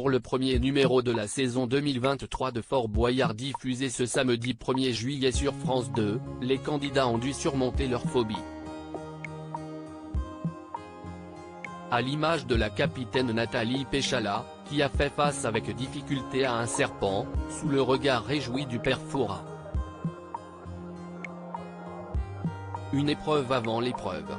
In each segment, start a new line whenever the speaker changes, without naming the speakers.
pour le premier numéro de la saison 2023 de Fort Boyard diffusé ce samedi 1er juillet sur France 2, les candidats ont dû surmonter leur phobie. À l'image de la capitaine Nathalie Péchala, qui a fait face avec difficulté à un serpent, sous le regard réjoui du père Fouras. Une épreuve avant l'épreuve.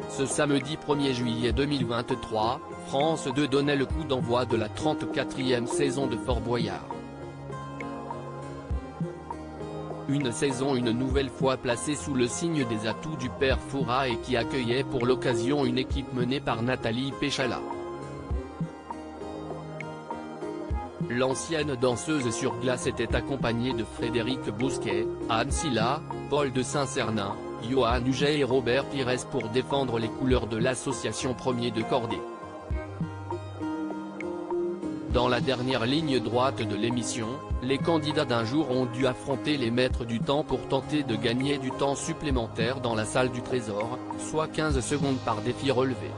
Ce samedi 1er juillet 2023, France 2 donnait le coup d'envoi de la 34e saison de Fort Boyard. Une saison une nouvelle fois placée sous le signe des atouts du père Fouras et qui accueillait pour l'occasion une équipe menée par Nathalie Péchala. L'ancienne danseuse sur glace était accompagnée de Frédéric Bousquet, Anne Silla, Paul de Saint-Cernin, Johan Huget et Robert Pires pour défendre les couleurs de l'association Premier de Cordée. Dans la dernière ligne droite de l'émission, les candidats d'un jour ont dû affronter les maîtres du temps pour tenter de gagner du temps supplémentaire dans la salle du trésor, soit 15 secondes par défi relevé.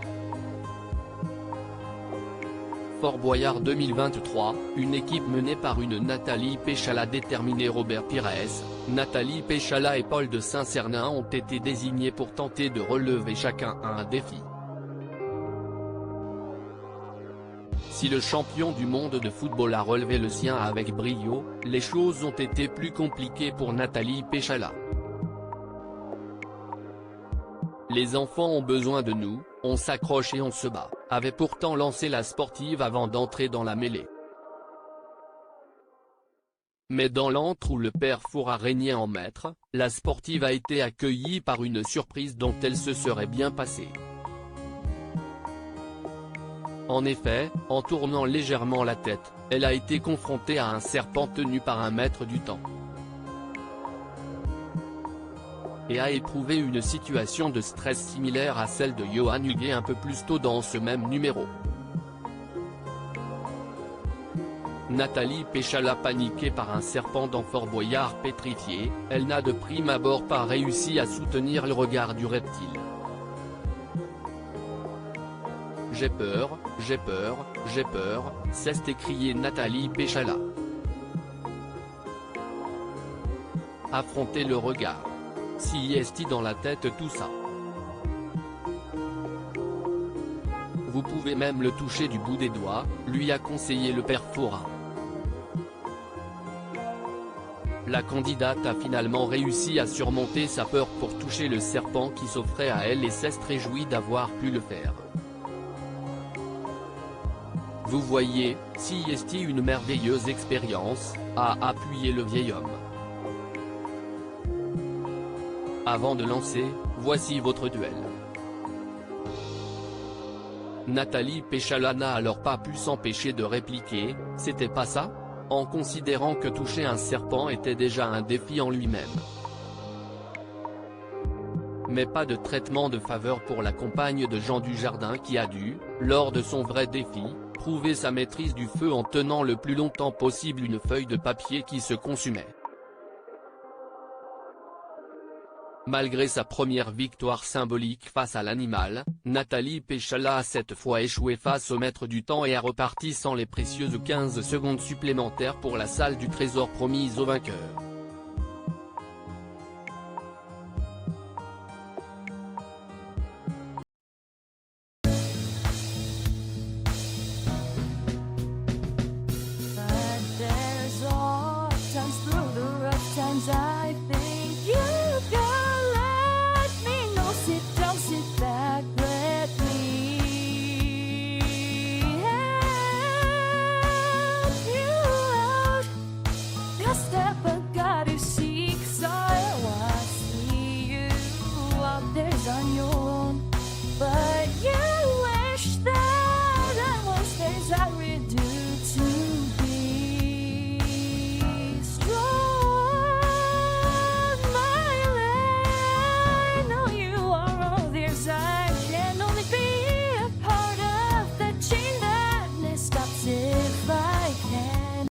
Fort Boyard 2023, une équipe menée par une Nathalie Péchala déterminée. Robert Pires, Nathalie Péchala et Paul de Saint-Cernin ont été désignés pour tenter de relever chacun un défi. Si le champion du monde de football a relevé le sien avec brio, les choses ont été plus compliquées pour Nathalie Péchala. Les enfants ont besoin de nous, on s'accroche et on se bat, avait pourtant lancé la sportive avant d'entrer dans la mêlée. Mais dans l'antre où le père Fouras régnait en maître, la sportive a été accueillie par une surprise dont elle se serait bien passée. En effet, en tournant légèrement la tête, elle a été confrontée à un serpent tenu par un maître du temps. Et a éprouvé une situation de stress similaire à celle de Johan Huget un peu plus tôt dans ce même numéro. Nathalie Péchala paniquée par un serpent dans Fort Boyard pétrifié, elle n'a de prime abord pas réussi à soutenir le regard du reptile. J'ai peur, j'ai peur, j'ai peur, s'est écriée Nathalie Péchala. Affronter le regard. Si est-il dans la tête tout ça. Vous pouvez même le toucher du bout des doigts, lui a conseillé le père Fouras. La candidate a finalement réussi à surmonter sa peur pour toucher le serpent qui s'offrait à elle et s'est réjouie d'avoir pu le faire. Vous voyez, si est-il une merveilleuse expérience, a appuyé le vieil homme. Avant de lancer, voici votre duel. Nathalie Péchala n'a alors pas pu s'empêcher de répliquer, c'était pas ça ? En considérant que toucher un serpent était déjà un défi en lui-même. Mais pas de traitement de faveur pour la compagne de Jean Dujardin qui a dû, lors de son vrai défi, prouver sa maîtrise du feu en tenant le plus longtemps possible une feuille de papier qui se consumait. Malgré sa première victoire symbolique face à l'animal, Nathalie Péchala a cette fois échoué face au maître du temps et est reparti sans les précieuses 15 secondes supplémentaires pour la salle du trésor promise au vainqueur.
I think you can let me know. Sit back, let me help you out. Just